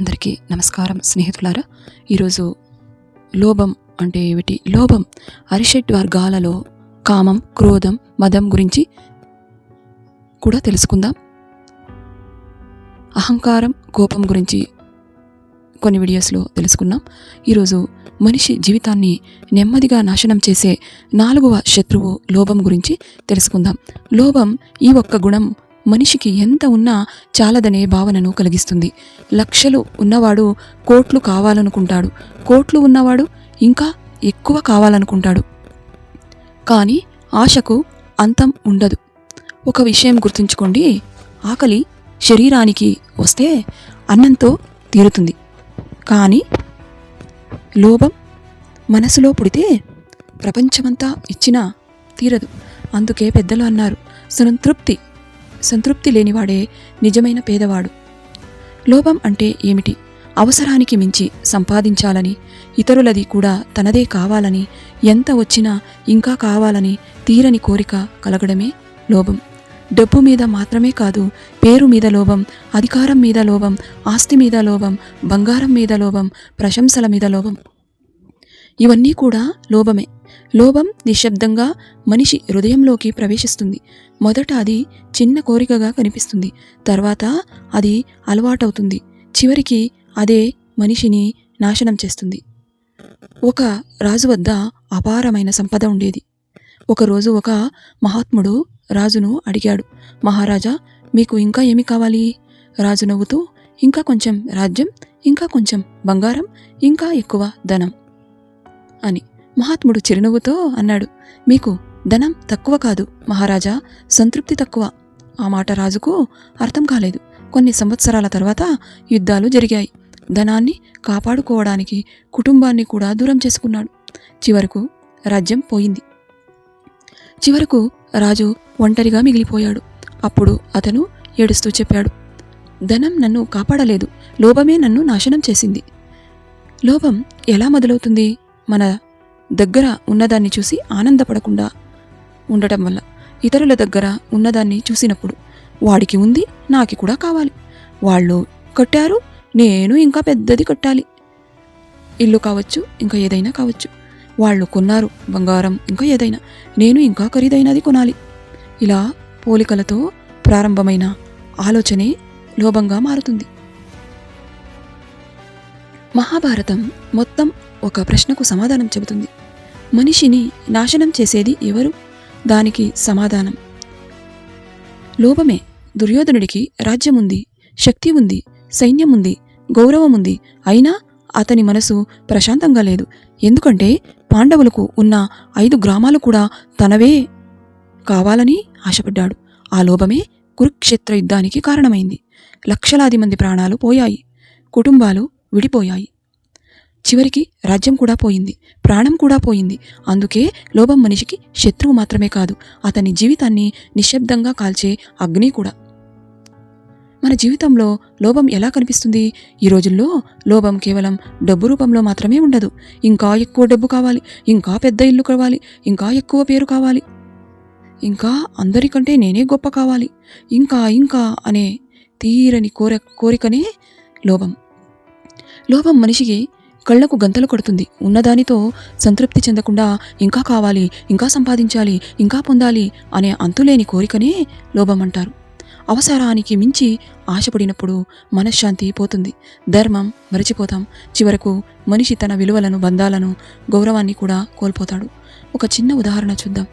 అందరికీ నమస్కారం స్నేహితులారా. ఈరోజు లోభం అంటే ఏమిటి, లోభం అరిషడ్ వర్గాలలో కామం, క్రోధం, మదం గురించి కూడా తెలుసుకుందాం. అహంకారం, కోపం గురించి కొన్ని వీడియోస్లో తెలుసుకున్నాం. ఈరోజు మనిషి జీవితాన్ని నెమ్మదిగా నాశనం చేసే 4వ శత్రువు లోభం గురించి తెలుసుకుందాం. లోభం ఈ ఒక్క గుణం మనిషికి ఎంత ఉన్నా చాలదనే భావనను కలిగిస్తుంది. లక్షలు ఉన్నవాడు కోట్లు కావాలనుకుంటాడు, కోట్లు ఉన్నవాడు ఇంకా ఎక్కువ కావాలనుకుంటాడు. కానీ ఆశకు అంతం ఉండదు. ఒక విషయం గుర్తుంచుకోండి, ఆకలి శరీరానికి వస్తే అన్నంతో తీరుతుంది, కానీ లోభం మనసులో పుడితే ప్రపంచమంతా ఇచ్చినా తీరదు. అందుకే పెద్దలు అన్నారు, సంతృప్తి లేనివాడే నిజమైన పేదవాడు. లోభం అంటే ఏమిటి? అవసరానికి మించి సంపాదించాలని, ఇతరులది కూడా తనదే కావాలని, ఎంత వచ్చినా ఇంకా కావాలని తీరని కోరిక కలగడమే లోభం. డబ్బు మీద మాత్రమే కాదు, పేరు మీద లోభం, అధికారం మీద లోభం, ఆస్తి మీద లోభం, బంగారం మీద లోభం, ప్రశంసల మీద లోభం, ఇవన్నీ కూడా లోభమే. లోభం నిశ్శబ్దంగా మనిషి హృదయంలోకి ప్రవేశిస్తుంది. మొదట అది చిన్న కోరికగా కనిపిస్తుంది, తర్వాత అది అలవాటవుతుంది, చివరికి అదే మనిషిని నాశనం చేస్తుంది. ఒక రాజు వద్ద అపారమైన సంపద ఉండేది. ఒకరోజు ఒక మహాత్ముడు రాజును అడిగాడు, మహారాజా, మీకు ఇంకా ఏమి కావాలి? రాజు నవ్వుతూ, ఇంకా కొంచెం రాజ్యం, ఇంకా కొంచెం బంగారం, ఇంకా ఎక్కువ ధనం అని. మహాత్ముడు చిరునవ్వుతో అన్నాడు, మీకు ధనం తక్కువ కాదు మహారాజా, సంతృప్తి తక్కువ. ఆ మాట రాజుకు అర్థం కాలేదు. కొన్ని సంవత్సరాల తర్వాత యుద్ధాలు జరిగాయి. ధనాన్ని కాపాడుకోవడానికి కుటుంబాన్ని కూడా దూరం చేసుకున్నాడు. చివరకు రాజ్యం పోయింది. చివరకు రాజు ఒంటరిగా మిగిలిపోయాడు. అప్పుడు అతను ఏడుస్తూ చెప్పాడు, ధనం నన్ను కాపాడలేదు, లోభమే నన్ను నాశనం చేసింది. లోభం ఎలా మొదలవుతుంది? మన దగ్గర ఉన్నదాన్ని చూసి ఆనందపడకుండా ఉండటం వల్ల. ఇతరుల దగ్గర ఉన్నదాన్ని చూసినప్పుడు వాడికి ఉంది, నాకి కూడా కావాలి, వాళ్ళు కట్టారు, నేను ఇంకా పెద్దది కట్టాలి. ఇల్లు కావచ్చు, ఇంకా ఏదైనా కావచ్చు. వాళ్ళు కొన్నారు బంగారం, ఇంకా ఏదైనా, నేను ఇంకా ఖరీదైనది కొనాలి. ఇలా పోలికలతో ప్రారంభమైన ఆలోచనే లోభంగా మారుతుంది. మహాభారతం మొత్తం ఒక ప్రశ్నకు సమాధానం చెబుతుంది. మనిషిని నాశనం చేసేది ఎవరు? దానికి సమాధానం లోభమే. దుర్యోధనుడికి రాజ్యముంది, శక్తి ఉంది, సైన్యం ఉంది, గౌరవం ఉంది, అయినా అతని మనసు ప్రశాంతంగా లేదు. ఎందుకంటే పాండవులకు ఉన్న 5 గ్రామాలు కూడా తనవే కావాలని ఆశపడ్డాడు. ఆ లోభమే కురుక్షేత్ర యుద్ధానికి కారణమైంది. లక్షలాది మంది ప్రాణాలు పోయాయి, కుటుంబాలు విడిపోయాయి, చివరికి రాజ్యం కూడా పోయింది, ప్రాణం కూడా పోయింది. అందుకే లోభం మనిషికి శత్రువు మాత్రమే కాదు, అతని జీవితాన్ని నిశ్శబ్దంగా కాల్చే అగ్ని కూడా. మన జీవితంలో లోభం ఎలా కనిపిస్తుంది? ఈ రోజుల్లో లోభం కేవలం డబ్బు రూపంలో మాత్రమే ఉండదు. ఇంకా ఎక్కువ డబ్బు కావాలి, ఇంకా పెద్ద ఇల్లు కావాలి, ఇంకా ఎక్కువ పేరు కావాలి, ఇంకా అందరికంటే నేనే గొప్ప కావాలి, ఇంకా ఇంకా అనే తీరని కోరికనే లోభం. లోభం మనిషికి కళ్లకు గంతలు కొడుతుంది. ఉన్నదానితో సంతృప్తి చెందకుండా ఇంకా కావాలి, ఇంకా సంపాదించాలి, ఇంకా పొందాలి అనే అంతులేని కోరికనే లోభం అంటారు. అవసరానికి మించి ఆశపడినప్పుడు మనశ్శాంతి పోతుంది, ధర్మం మరచిపోతాం, చివరకు మనిషి తన విలువలను, బంధాలను, గౌరవాన్ని కూడా కోల్పోతాడు. ఒక చిన్న ఉదాహరణ చూద్దాం.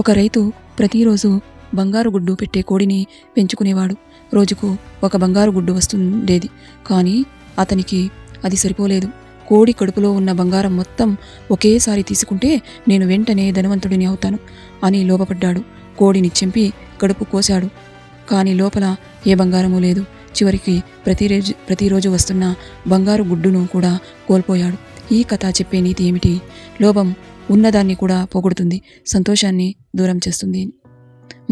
ఒక రైతు ప్రతిరోజు బంగారు గుడ్డు పెట్టే కోడిని పెంచుకునేవాడు. రోజుకు ఒక బంగారు గుడ్డు వస్తుండేది, కానీ అతనికి అది సరిపోలేదు. కోడి కడుపులో ఉన్న బంగారం మొత్తం ఒకేసారి తీసుకుంటే నేను వెంటనే ధనవంతుడిని అవుతాను అని లోపపడ్డాడు. కోడిని చంపి కడుపు కోశాడు, కానీ లోపల ఏ బంగారమూ లేదు. చివరికి ప్రతిరోజు వస్తున్న బంగారు గుడ్డును కూడా కోల్పోయాడు. ఈ కథ చెప్పే నీతి ఏమిటి? లోభం ఉన్నదాన్ని కూడా పోగొడుతుంది, సంతోషాన్ని దూరం చేస్తుంది,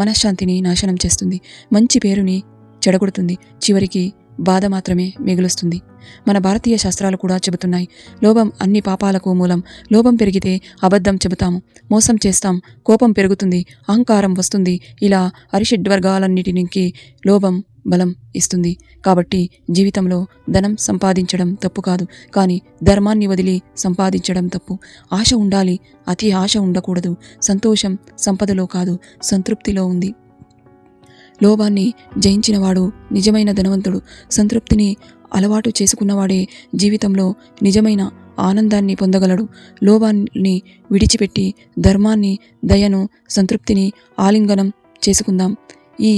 మనశ్శాంతిని నాశనం చేస్తుంది, మంచి పేరుని చెడగొడుతుంది, చివరికి బాధ మాత్రమే మిగులుస్తుంది. మన భారతీయ శాస్త్రాలు కూడా చెబుతున్నాయి, లోభం అన్ని పాపాలకు మూలం. లోభం పెరిగితే అబద్ధం చెబుతాము, మోసం చేస్తాం, కోపం పెరుగుతుంది, అహంకారం వస్తుంది. ఇలా అరిషడ్ వర్గాలన్నిటికి లోభం బలం ఇస్తుంది. కాబట్టి జీవితంలో ధనం సంపాదించడం తప్పు కాదు, కానీ ధర్మాన్ని వదిలి సంపాదించడం తప్పు. ఆశ ఉండాలి, అతి ఆశ ఉండకూడదు. సంతోషం సంపదలో కాదు, సంతృప్తిలో ఉంది. లోభాన్ని జయించినవాడు నిజమైన ధనవంతుడు. సంతృప్తిని అలవాటు చేసుకున్నవాడే జీవితంలో నిజమైన ఆనందాన్ని పొందగలడు. లోభాన్ని విడిచిపెట్టి ధర్మాన్ని, దయను, సంతృప్తిని ఆలింగనం చేసుకుందాం. ఈ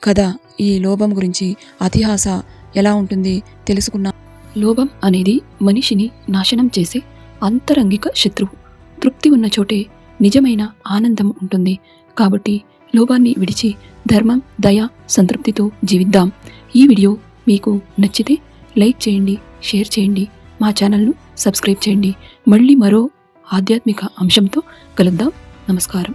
కథ ఈ లోభం గురించి, అతి ఆశ ఎలా ఉంటుంది తెలుసుకున్నాం. లోభం అనేది మనిషిని నాశనం చేసే అంతరంగిక శత్రువు. తృప్తి ఉన్న చోటే నిజమైన ఆనందం ఉంటుంది. కాబట్టి లోభాన్ని విడిచి ధర్మం, దయ, సంతృప్తితో జీవిద్దాం. ఈ వీడియో మీకు నచ్చితే లైక్ చేయండి, షేర్ చేయండి, మా ఛానల్ను సబ్స్క్రైబ్ చేయండి. మళ్ళీ మరో ఆధ్యాత్మిక అంశంతో కలుద్దాం. నమస్కారం.